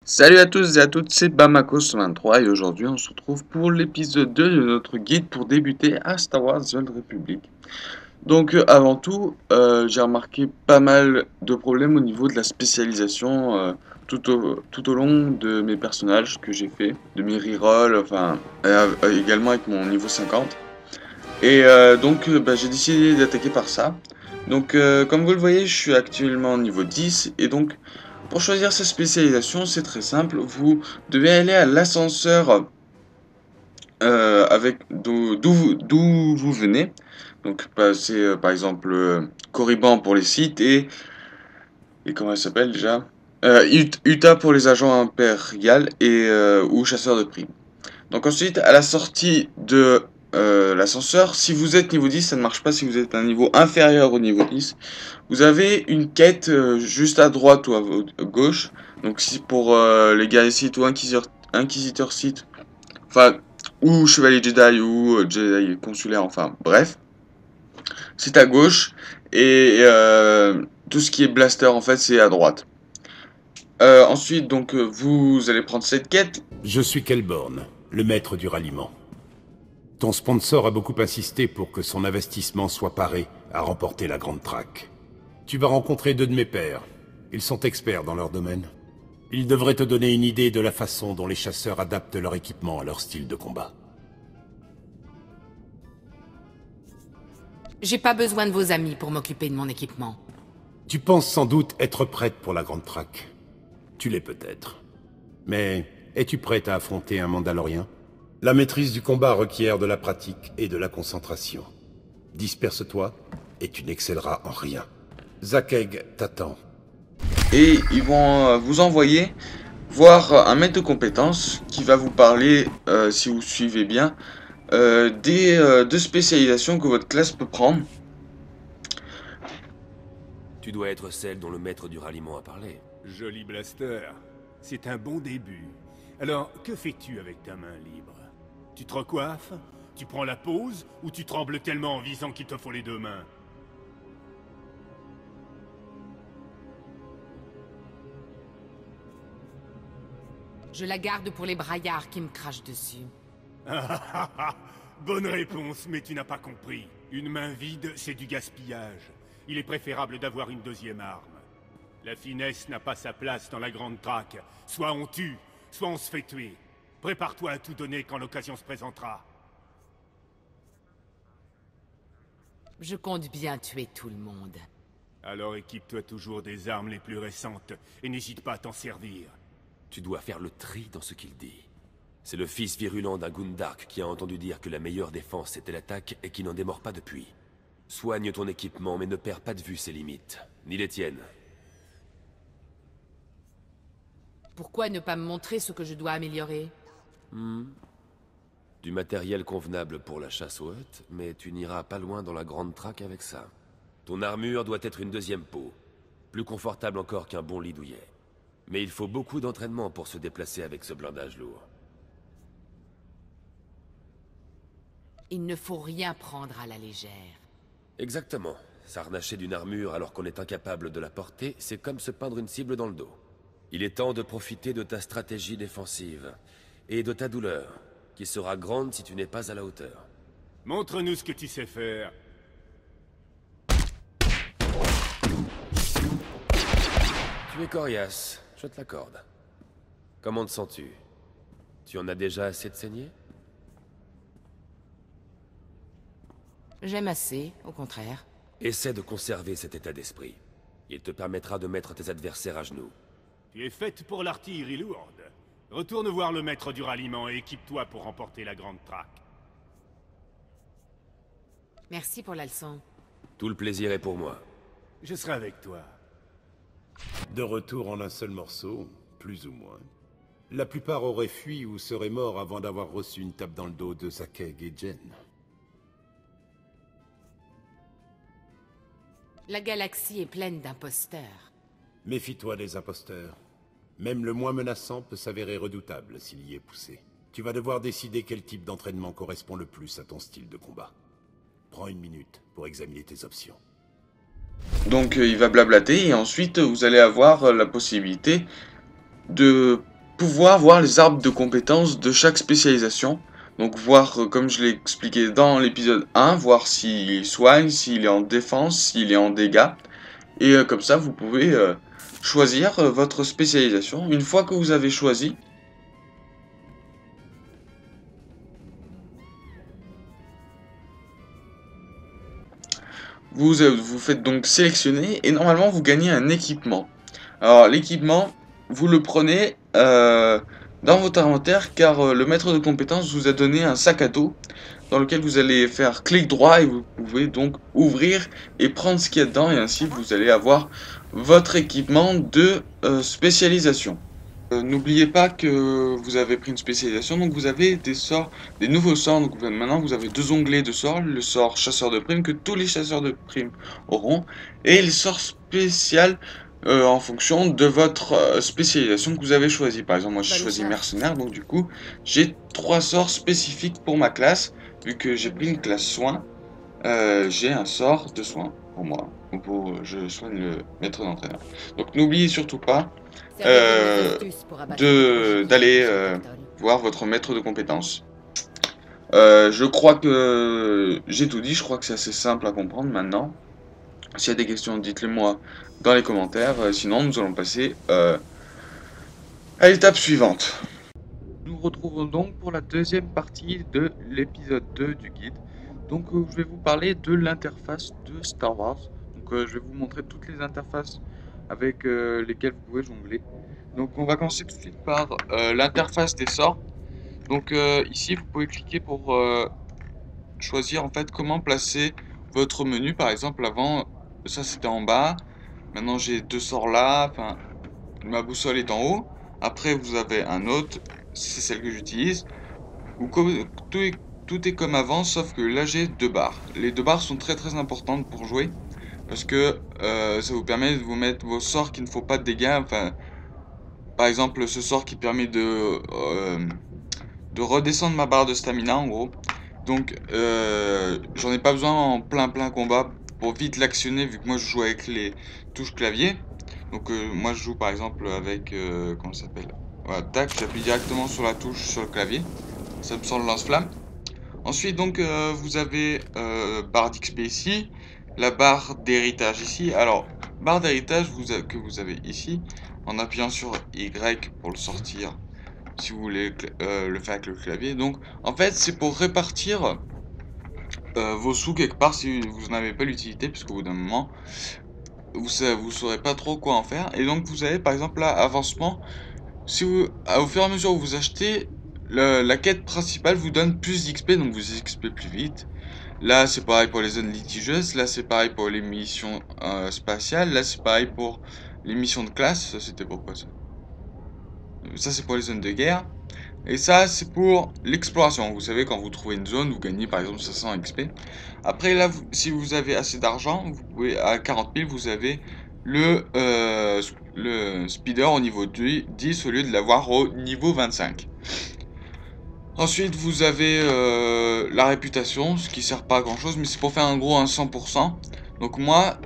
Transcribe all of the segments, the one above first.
Salut à tous et à toutes, c'est Bamako23 et aujourd'hui on se retrouve pour l'épisode 2 de notre guide pour débuter à Star Wars The Old Republic. Donc avant tout, j'ai remarqué pas mal de problèmes au niveau de la spécialisation tout au long de mes personnages que j'ai fait, de mes rerolls, enfin également avec mon niveau 50. Et j'ai décidé d'attaquer par ça. Donc comme vous le voyez, je suis actuellement au niveau 10 et donc pour choisir sa spécialisation, c'est très simple. Vous devez aller à l'ascenseur avec d'où vous venez. Donc passer par exemple Corriban pour les sites et comment elle s'appelle déjà Utah pour les agents impériales et ou chasseurs de primes. Donc ensuite, à la sortie de l'ascenseur, si vous êtes niveau 10, ça ne marche pas si vous êtes un niveau inférieur au niveau 10. Vous avez une quête juste à droite ou à gauche. Donc si pour les guerriers Sith ou inquisiteur Sith, enfin, ou chevalier Jedi ou Jedi consulaire, enfin bref, c'est à gauche. Et tout ce qui est blaster en fait c'est à droite. Ensuite donc vous allez prendre cette quête. Je suis Kelborn, le maître du ralliement. Ton sponsor a beaucoup insisté pour que son investissement soit paré à remporter la Grande Traque. Tu vas rencontrer deux de mes pairs. Ils sont experts dans leur domaine. Ils devraient te donner une idée de la façon dont les chasseurs adaptent leur équipement à leur style de combat. J'ai pas besoin de vos amis pour m'occuper de mon équipement. Tu penses sans doute être prête pour la Grande Traque. Tu l'es peut-être. Mais es-tu prête à affronter un Mandalorien? La maîtrise du combat requiert de la pratique et de la concentration. Disperse-toi et tu n'excelleras en rien. Zakeg t'attend. Et ils vont vous envoyer voir un maître de compétences qui va vous parler, si vous suivez bien, des deux spécialisations que votre classe peut prendre. Tu dois être celle dont le maître du ralliement a parlé. Joli blaster. C'est un bon début. Alors, que fais-tu avec ta main libre? Tu te recoiffes? Tu prends la pause? Ou tu trembles tellement en visant qu'il te faut les deux mains? Je la garde pour les braillards qui me crachent dessus. Bonne réponse, mais tu n'as pas compris. Une main vide, c'est du gaspillage. Il est préférable d'avoir une deuxième arme. La finesse n'a pas sa place dans la Grande Traque. Soit on tue, soit on se fait tuer. Prépare-toi à tout donner quand l'occasion se présentera. Je compte bien tuer tout le monde. Alors équipe-toi toujours des armes les plus récentes, et n'hésite pas à t'en servir. Tu dois faire le tri dans ce qu'il dit. C'est le fils virulent d'un Gundark qui a entendu dire que la meilleure défense était l'attaque et qui n'en démord pas depuis. Soigne ton équipement, mais ne perds pas de vue ses limites, ni les tiennes. Pourquoi ne pas me montrer ce que je dois améliorer? Du matériel convenable pour la chasse aux huttes, mais tu n'iras pas loin dans la Grande Traque avec ça. Ton armure doit être une deuxième peau, plus confortable encore qu'un bon lit douillet. Mais il faut beaucoup d'entraînement pour se déplacer avec ce blindage lourd. Il ne faut rien prendre à la légère. Exactement. S'harnacher d'une armure alors qu'on est incapable de la porter, c'est comme se peindre une cible dans le dos. Il est temps de profiter de ta stratégie défensive, et de ta douleur, qui sera grande si tu n'es pas à la hauteur. Montre-nous ce que tu sais faire. Tu es coriace, je te l'accorde. Comment te sens-tu? Tu en as déjà assez de saigner? J'aime assez, au contraire. Essaie de conserver cet état d'esprit. Il te permettra de mettre tes adversaires à genoux. Tu es faite pour l'artillerie lourde. Retourne voir le maître du ralliement et équipe-toi pour remporter la Grande Traque. Merci pour la leçon. Tout le plaisir est pour moi. Je serai avec toi. De retour en un seul morceau, plus ou moins. La plupart auraient fui ou seraient morts avant d'avoir reçu une tape dans le dos de Zakeg et Jen. La galaxie est pleine d'imposteurs. Méfie-toi des imposteurs. Même le moins menaçant peut s'avérer redoutable s'il y est poussé. Tu vas devoir décider quel type d'entraînement correspond le plus à ton style de combat. Prends une minute pour examiner tes options. Donc il va blablater et ensuite vous allez avoir la possibilité de pouvoir voir les arbres de compétences de chaque spécialisation. Donc voir, comme je l'ai expliqué dans l'épisode 1, voir s'il soigne, s'il est en défense, s'il est en dégâts. Et comme ça, vous pouvez choisir votre spécialisation. Une fois que vous avez choisi, vous faites donc sélectionner et normalement vous gagnez un équipement. Alors l'équipement, vous le prenez dans votre inventaire car le maître de compétences vous a donné un sac à dos dans lequel vous allez faire clic droit et vous pouvez donc ouvrir et prendre ce qu'il y a dedans et ainsi vous allez avoir votre équipement de spécialisation. N'oubliez pas que vous avez pris une spécialisation, donc vous avez des sorts, des nouveaux sorts. Donc maintenant vous avez 2 onglets de sorts, le sort chasseur de primes que tous les chasseurs de primes auront, et les sorts spéciaux en fonction de votre spécialisation que vous avez choisi. Par exemple moi j'ai choisi mercenaire, donc du coup j'ai 3 sorts spécifiques pour ma classe, vu que j'ai pris une classe soin, j'ai un sort de soin pour moi, pour je soigne le maître d'entraîneur. Donc n'oubliez surtout pas d'aller voir votre maître de compétences. Je crois que j'ai tout dit, je crois que c'est assez simple à comprendre maintenant. S'il y a des questions, dites-les moi dans les commentaires, sinon nous allons passer à l'étape suivante. Nous nous retrouvons donc pour la deuxième partie de l'épisode 2 du guide. Donc je vais vous parler de l'interface de Star Wars. Donc je vais vous montrer toutes les interfaces avec lesquelles vous pouvez jongler. Donc on va commencer tout de suite par l'interface des sorts. Donc ici vous pouvez cliquer pour choisir en fait comment placer votre menu. Par exemple avant ça c'était en bas, maintenant j'ai 2 sorts là, enfin ma boussole est en haut. Après vous avez un autre, c'est celle que j'utilise. Tout est comme avant sauf que là j'ai 2 barres. Les 2 barres sont très importantes pour jouer. Parce que ça vous permet de vous mettre vos sorts qui ne font pas de dégâts. Enfin, par exemple, ce sort qui permet de redescendre ma barre de stamina en gros. Donc, j'en ai pas besoin en plein combat pour vite l'actionner vu que moi je joue avec les touches clavier. Donc, moi je joue par exemple avec. Comment ça s'appelle? Voilà, tac, j'appuie directement sur la touche sur le clavier. Ça me sort le lance-flamme. Ensuite, donc, vous avez barre d'XP ici. La barre d'héritage ici. Alors, barre d'héritage que vous avez ici, en appuyant sur Y pour le sortir, si vous voulez le faire avec le clavier. Donc, en fait, c'est pour répartir vos sous quelque part si vous n'avez pas l'utilité, puisqu'au bout d'un moment, vous saurez pas trop quoi en faire. Et donc, vous avez par exemple là, avancement. Si vous, au fur et à mesure où vous achetez, la quête principale vous donne plus d'XP, donc vous XP plus vite. Là, c'est pareil pour les zones litigieuses. Là, c'est pareil pour les missions spatiales. Là, c'est pareil pour les missions de classe. Ça, c'était pourquoi ça? Ça, c'est pour les zones de guerre. Et ça, c'est pour l'exploration. Vous savez, quand vous trouvez une zone, vous gagnez par exemple 500 XP. Après, là, si vous avez assez d'argent, vous pouvez, à 40 000, vous avez le speeder au niveau 10 au lieu de l'avoir au niveau 25. Ensuite, vous avez la réputation, ce qui sert pas à grand chose, mais c'est pour faire en gros un 100%. Donc moi,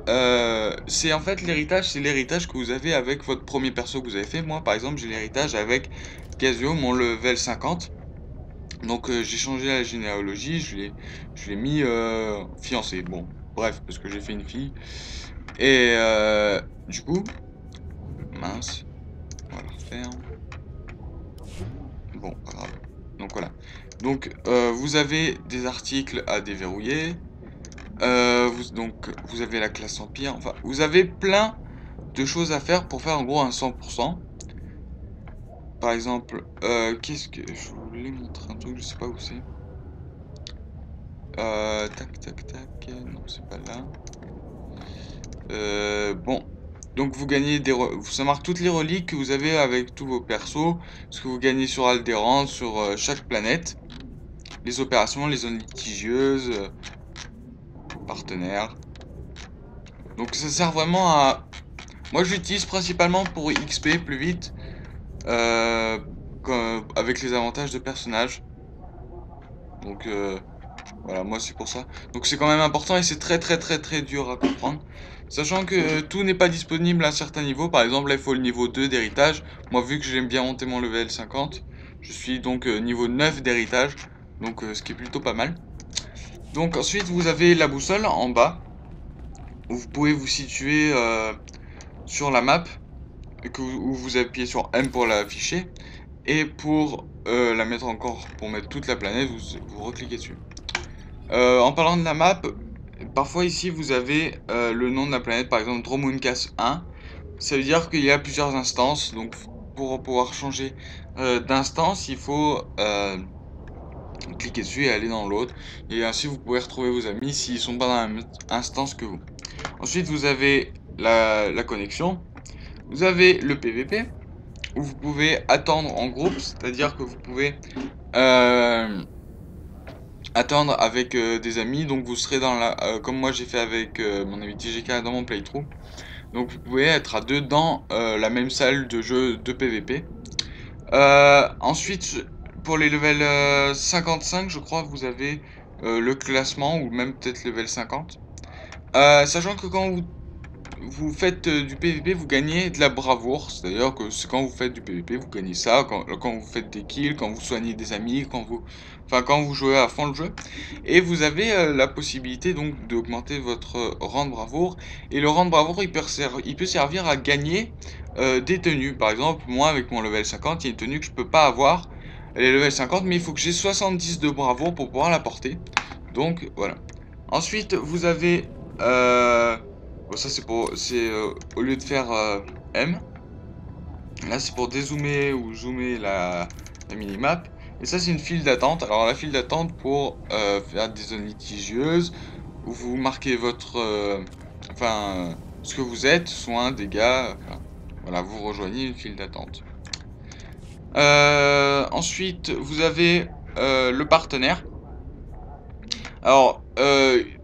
c'est en fait l'héritage, c'est l'héritage que vous avez avec votre premier perso que vous avez fait. Moi, par exemple, j'ai l'héritage avec Casio, mon level 50. Donc j'ai changé la généalogie, je l'ai mis fiancé. Bon, bref, parce que j'ai fait une fille. Et du coup, mince, on va la refaire. Bon, pas grave. Donc voilà. Donc vous avez des articles à déverrouiller. Vous avez la classe empire. Enfin, vous avez plein de choses à faire pour faire en gros un 100%. Par exemple, qu'est-ce que je voulais montrer un truc, je sais pas où c'est. Tac. Non, c'est pas là. Bon. Donc vous gagnez ça marque toutes les reliques que vous avez avec tous vos persos, ce que vous gagnez sur Alderaan, sur chaque planète, les opérations, les zones litigieuses, partenaires. Donc ça sert vraiment à... Moi je l'utilise principalement pour XP plus vite, avec les avantages de personnage. Donc Voilà, moi c'est pour ça. Donc c'est quand même important et c'est très dur à comprendre. Sachant que tout n'est pas disponible à un certain niveau. Par exemple, là il faut le niveau 2 d'héritage. Moi vu que j'aime bien monter mon level 50, je suis donc niveau 9 d'héritage. Donc ce qui est plutôt pas mal. Donc ensuite vous avez la boussole en bas. Où vous pouvez vous situer sur la map. Où vous appuyez sur M pour l'afficher. Et pour la mettre encore, pour mettre toute la planète, vous recliquez dessus. En parlant de la map, parfois ici vous avez le nom de la planète, par exemple Dromoonkas 1. Ça veut dire qu'il y a plusieurs instances, donc pour pouvoir changer d'instance, il faut cliquer dessus et aller dans l'autre. Et ainsi vous pouvez retrouver vos amis s'ils sont pas dans la même instance que vous. Ensuite vous avez la connexion, vous avez le PVP, où vous pouvez attendre en groupe, c'est-à-dire que vous pouvez attendre avec des amis, donc vous serez dans la comme moi j'ai fait avec mon ami TGK dans mon playthrough, donc vous pouvez être à deux dans la même salle de jeu de PVP. Ensuite pour les levels 55 je crois vous avez le classement, ou même peut-être level 50, sachant que quand vous faites du PVP, vous gagnez de la bravoure, c'est-à-dire que quand vous faites du PVP, vous gagnez ça, quand vous faites des kills, quand vous soignez des amis, quand vous jouez à fond le jeu. Et vous avez la possibilité donc d'augmenter votre rang de bravoure, et le rang de bravoure il peut servir à gagner des tenues. Par exemple, moi avec mon level 50, il y a une tenue que je peux pas avoir, elle est level 50, mais il faut que j'ai 70 de bravoure pour pouvoir la porter. Donc voilà. Ensuite, vous avez... bon, ça c'est au lieu de faire M. Là c'est pour dézoomer ou zoomer la minimap. Et ça c'est une file d'attente. Alors la file d'attente pour faire des zones litigieuses, où vous marquez votre... ce que vous êtes, soins, dégâts. Voilà, vous rejoignez une file d'attente. Ensuite, vous avez le partenaire. Alors,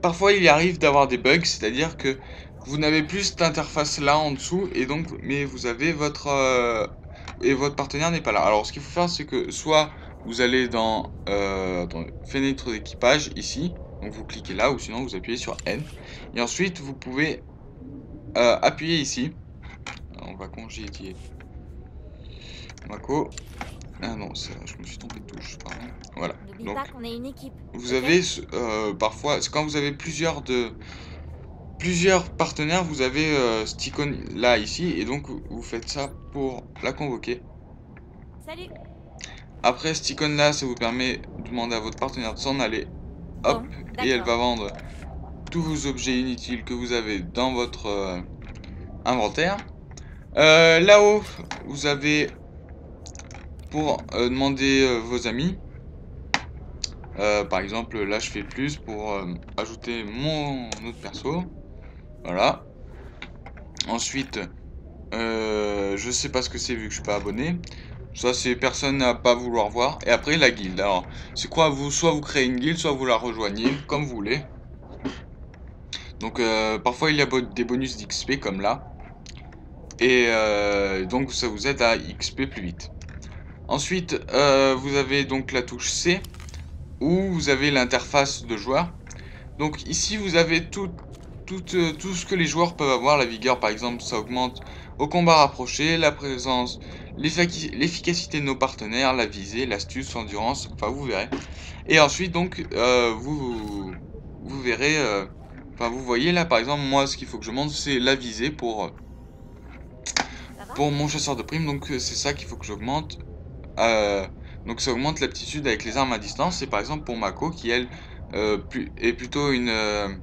parfois il arrive d'avoir des bugs, c'est-à-dire que vous n'avez plus cette interface là en dessous, et donc, mais vous avez votre partenaire n'est pas là. Alors, ce qu'il faut faire, c'est que soit vous allez dans fenêtre d'équipage ici, donc vous cliquez là, ou sinon vous appuyez sur N, et ensuite vous pouvez appuyer ici. Alors, on va congédier Mako. Ah non, je me suis trompé de touche, pardon. Voilà. Donc, pas qu'on est une équipe. vous avez parfois, quand vous avez plusieurs partenaires, vous avez cette icône là ici, et donc vous faites ça pour la convoquer. Salut. Après cette icône là, ça vous permet de demander à votre partenaire de s'en aller. Hop, Bon, et elle va vendre tous vos objets inutiles que vous avez dans votre inventaire. Là-haut, vous avez pour demander vos amis. Par exemple, là je fais plus pour ajouter mon autre perso. Voilà. Ensuite, je sais pas ce que c'est vu que je suis pas abonné. Ça c'est personne à pas vouloir voir. Et après la guilde. Alors, c'est quoi, soit vous créez une guilde, soit vous la rejoignez, comme vous voulez. Donc parfois il y a des bonus d'XP comme là. Et donc ça vous aide à XP plus vite. Ensuite, vous avez donc la touche C, où vous avez l'interface de joueur. Donc ici vous avez tout ce que les joueurs peuvent avoir. La vigueur par exemple, ça augmente au combat rapproché, la présence, l'efficacité de nos partenaires, la visée, l'astuce, l'endurance, enfin vous verrez. Et ensuite donc vous verrez, vous voyez là par exemple, moi ce qu'il faut que je monte c'est la visée pour mon chasseur de primes, donc c'est ça qu'il faut que j'augmente. Donc ça augmente l'aptitude avec les armes à distance. Et par exemple pour Mako qui elle est plutôt une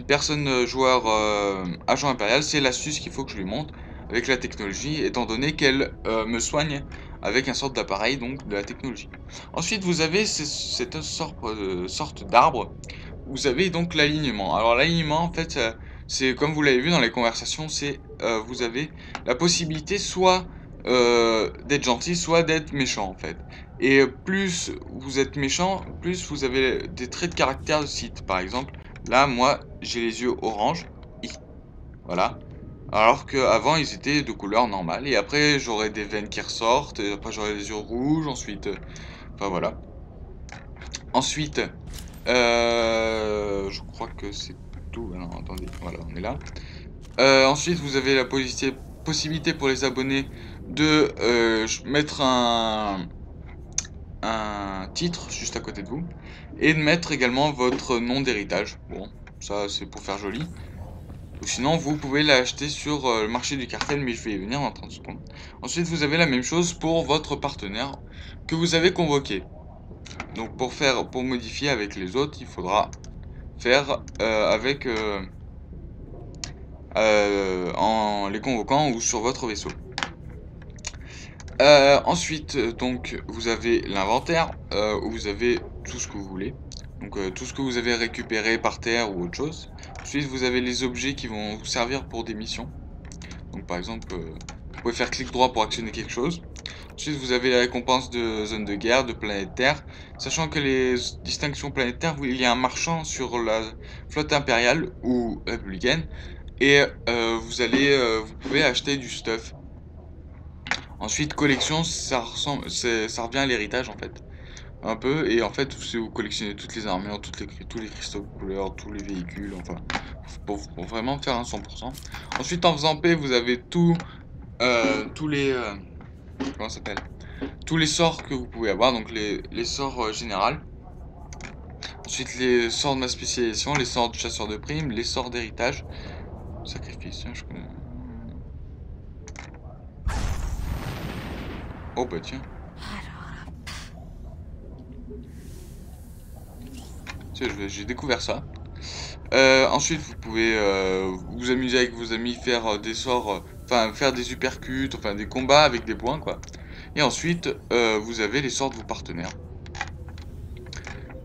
personne joueur agent impérial, c'est l'astuce qu'il faut que je lui monte avec la technologie, étant donné qu'elle me soigne avec un sorte d'appareil, donc de la technologie. Ensuite vous avez cette sorte d'arbre. Vous avez donc l'alignement. Alors l'alignement en fait c'est comme vous l'avez vu dans les conversations, c'est vous avez la possibilité soit d'être gentil, soit d'être méchant en fait. Et plus vous êtes méchant, plus vous avez des traits de caractère de site. Par exemple, là moi j'ai les yeux orange, voilà. Alors qu'avant ils étaient de couleur normale. Et après j'aurai des veines qui ressortent, et après j'aurai les yeux rouges, ensuite... enfin voilà. Ensuite, Je crois que c'est tout. Ah non, attendez, voilà, on est là. Ensuite, vous avez la possibilité pour les abonnés de mettre un titre juste à côté de vous et de mettre également votre nom d'héritage. Bon, ça c'est pour faire joli. Ou sinon, vous pouvez l'acheter sur le marché du cartel, mais je vais y venir dans 30 secondes. Ensuite, vous avez la même chose pour votre partenaire que vous avez convoqué. Donc pour modifier avec les autres, il faudra faire en les convoquant ou sur votre vaisseau. Ensuite, donc, vous avez l'inventaire où vous avez tout ce que vous voulez. Donc, tout ce que vous avez récupéré par terre ou autre chose. Ensuite, vous avez les objets qui vont vous servir pour des missions. Donc, par exemple, vous pouvez faire clic droit pour actionner quelque chose. Ensuite, vous avez la récompense de zone de guerre, de planète Terre. Sachant que les distinctions planétaires, il y a un marchand sur la flotte impériale ou républicaine. Et vous pouvez acheter du stuff. Ensuite, collection, ça revient à l'héritage en fait. Un peu, et en fait, si vous collectionnez toutes les armures, tous les cristaux de couleur, tous les véhicules, enfin, pour vraiment faire un 100%. Ensuite, en faisant paix, vous avez tous les. Comment ça s'appelle? Tous les sorts que vous pouvez avoir, donc les sorts généraux. Ensuite, les sorts de ma spécialisation, les sorts de chasseur de primes, les sorts d'héritage. Sacrifice, je connais. Oh bah tiens. J'ai découvert ça. Ensuite, vous pouvez vous amuser avec vos amis, faire des sorts, enfin faire des uppercuts, enfin des combats avec des points quoi. Et ensuite, vous avez les sorts de vos partenaires.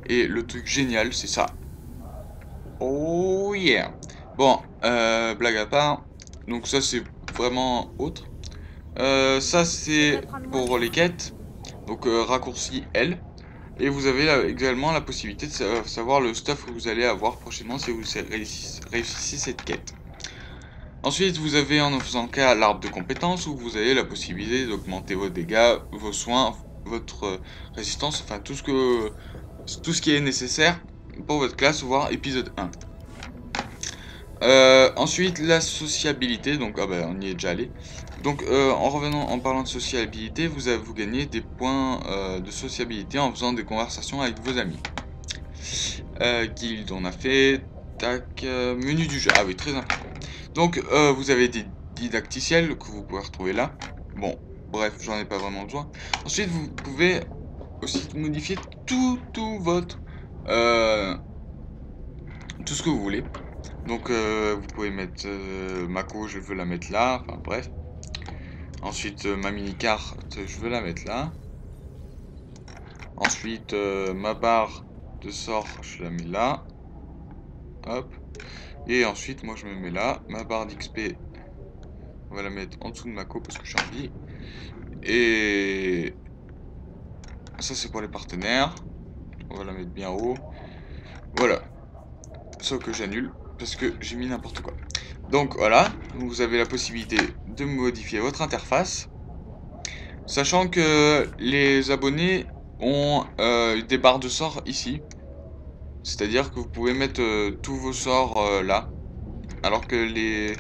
Et le truc génial, c'est ça. Oh yeah. Bon, blague à part. Donc ça, c'est vraiment autre. Ça, c'est pour les quêtes. Donc raccourci L. Et vous avez également la possibilité de savoir le stuff que vous allez avoir prochainement si vous réussissez cette quête. Ensuite, vous avez en faisant cas l'arbre de compétences où vous avez la possibilité d'augmenter vos dégâts, vos soins, votre résistance, enfin tout ce qui est nécessaire pour votre classe, voire épisode 1. Ensuite, la sociabilité, donc on y est déjà allé. Donc en parlant de sociabilité, vous gagnez des points de sociabilité en faisant des conversations avec vos amis. Guild, on a fait. Tac, menu du jeu. Ah oui, très important. Donc vous avez des didacticiels que vous pouvez retrouver là. Bon, bref, j'en ai pas vraiment besoin. Ensuite, vous pouvez aussi modifier tout votre... tout ce que vous voulez. Donc vous pouvez mettre Mako, je veux la mettre là, enfin bref. Ensuite ma mini-carte, je veux la mettre là. Ensuite ma barre de sort, je la mets là. Hop. Et ensuite moi je me mets là. Ma barre d'XP, on va la mettre en dessous de Mako parce que je suis en vie. Et ça c'est pour les partenaires. On va la mettre bien haut. Voilà. Sauf que j'annule parce que j'ai mis n'importe quoi. Donc voilà, vous avez la possibilité de modifier votre interface. Sachant que les abonnés ont des barres de sorts ici. C'est-à-dire que vous pouvez mettre tous vos sorts là. Alors que les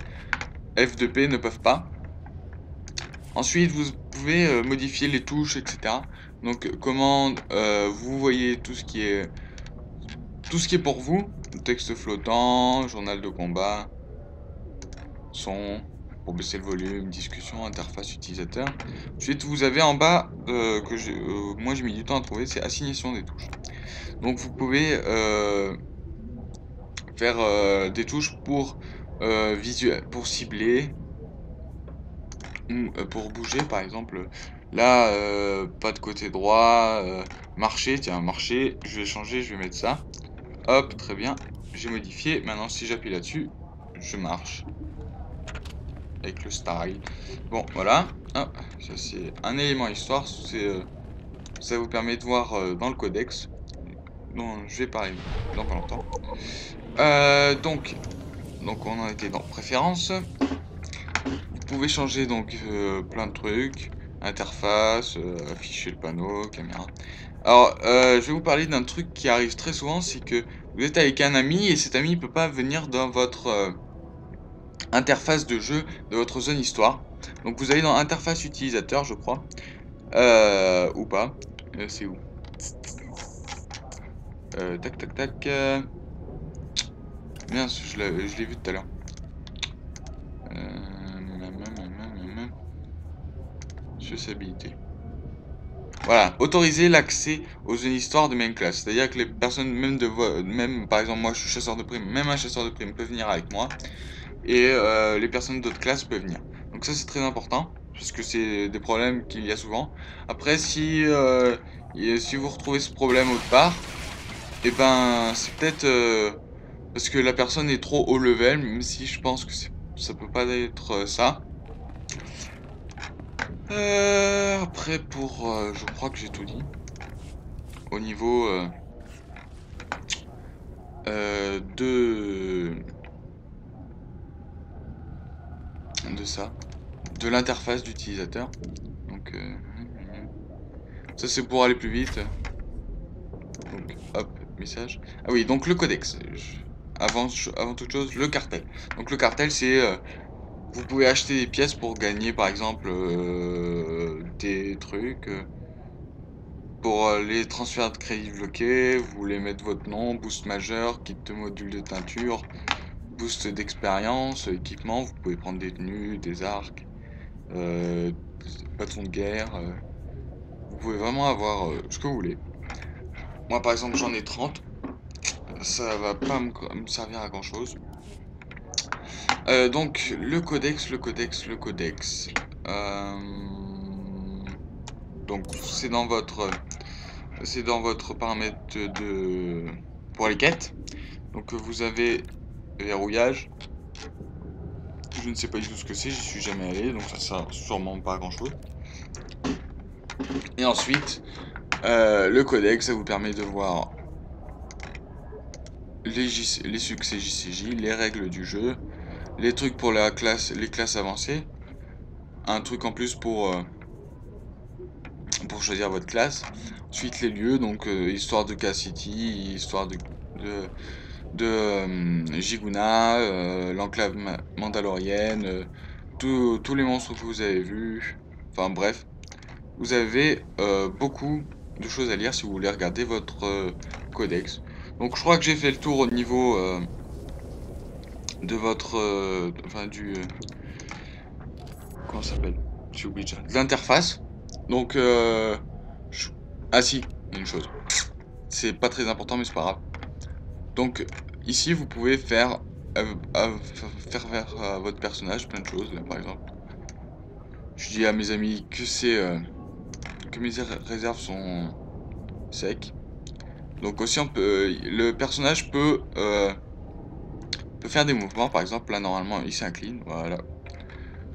F2P ne peuvent pas. Ensuite, vous pouvez modifier les touches, etc. Donc comment vous voyez tout ce qui est pour vous. Texte flottant, journal de combat, son, pour baisser le volume, discussion, interface utilisateur. Ensuite, vous avez en bas, moi j'ai mis du temps à trouver, c'est assignation des touches. Donc vous pouvez faire des touches pour pour cibler, ou pour bouger par exemple. Là, pas de côté droit, marcher, tiens, marcher, je vais changer, je vais mettre ça. Hop, très bien, j'ai modifié. Maintenant, si j'appuie là-dessus, je marche. Avec le style. Bon, voilà. Ah, ça, c'est un élément histoire. Ça vous permet de voir dans le codex. Dont je vais parler dans pas longtemps. Donc, on en était dans préférences. Vous pouvez changer donc plein de trucs. Interface, afficher le panneau, caméra. Alors, je vais vous parler d'un truc qui arrive très souvent, c'est que vous êtes avec un ami et cet ami ne peut pas venir dans votre interface de jeu, de votre zone histoire. Donc vous allez dans interface utilisateur, je crois. Ou pas. C'est où? Tac, tac, tac. Mince, je l'ai vu tout à l'heure. Accessibilité. Voilà, autoriser l'accès aux zones histoire de main class. C'est-à-dire que les personnes, même par exemple moi je suis chasseur de primes, même un chasseur de primes peut venir avec moi. Et les personnes d'autres classes peuvent venir. Donc ça c'est très important, parce que c'est des problèmes qu'il y a souvent. Après si vous retrouvez ce problème autre part, et ben c'est peut-être parce que la personne est trop haut level, même si je pense que ça peut pas être ça. Après je crois que j'ai tout dit. Au niveau de ça, de l'interface d'utilisateur. Donc ça c'est pour aller plus vite. Donc hop, message. Ah oui, donc le codex. Avant toute chose, le cartel. Donc le cartel c'est vous pouvez acheter des pièces pour gagner par exemple des trucs. Pour les transferts de crédits bloqués, vous voulez mettre votre nom, boost majeur, kit de module de teinture, boost d'expérience, équipement, vous pouvez prendre des tenues, des arcs, bâtons de guerre, vous pouvez vraiment avoir ce que vous voulez. Moi par exemple j'en ai 30, ça va pas me servir à grand chose. Donc le codex. Donc c'est dans votre paramètre pour les quêtes. Donc vous avez verrouillage. Je ne sais pas du tout ce que c'est, j'y suis jamais allé, donc ça sert sûrement pas à grand chose. Et ensuite, le codex, ça vous permet de voir les succès JCJ, les règles du jeu, les trucs pour les classes avancées, un truc en plus pour choisir votre classe. Ensuite les lieux, donc histoire de K-City, histoire de Jiguna, l'enclave mandalorienne, tous les monstres que vous avez vus, enfin bref, vous avez beaucoup de choses à lire si vous voulez regarder votre codex. Donc je crois que j'ai fait le tour au niveau de votre, comment ça s'appelle? J'ai oublié déjà. De l'interface. Donc ah si, une chose. C'est pas très important mais c'est pas grave. Donc ici vous pouvez faire faire à votre personnage plein de choses. Là, par exemple, je dis à mes amis que que mes réserves sont secs. Donc aussi le personnage peut faire des mouvements. Par exemple là normalement il s'incline. Voilà.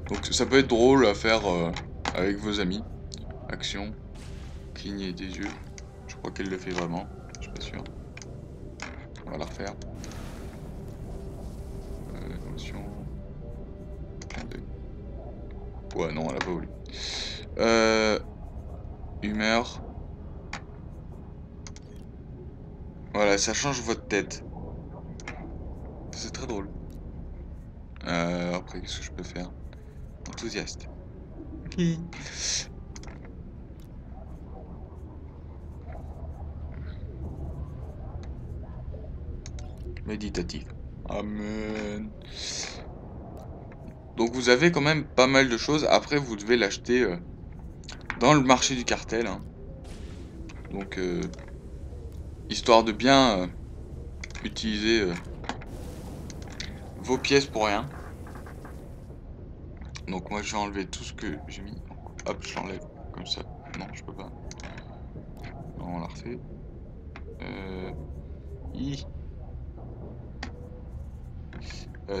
Donc ça peut être drôle à faire avec vos amis. Action, cligner des yeux. Je crois qu'elle le fait vraiment. Je suis pas sûr. On va la refaire. Émotion. Clin d'œil. Ouais, non, elle a pas voulu. Humeur. Voilà, ça change votre tête. C'est très drôle. Après, qu'est-ce que je peux faire? Enthousiaste. Méditatif. Amen. Donc vous avez quand même pas mal de choses. Après vous devez l'acheter dans le marché du cartel. Hein. Donc histoire de bien utiliser vos pièces pour rien. Donc moi je vais enlever tout ce que j'ai mis. Hop, je l'enlève comme ça. Non, je peux pas. Non, on la refait.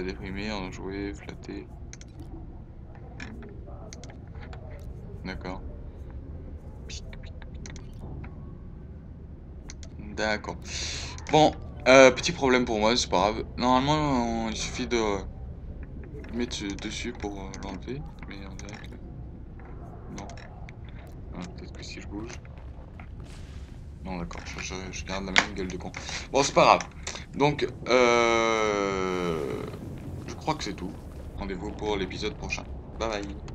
Déprimer, enjouer, flatter. D'accord. D'accord. Bon, petit problème pour moi, c'est pas grave. Normalement, il suffit de mettre dessus pour l'enlever. Mais on dirait que... Non. que si je bouge. Non, d'accord, je garde la même gueule de con. Bon, c'est pas grave. Donc, je crois que c'est tout. Rendez-vous pour l'épisode prochain. Bye bye.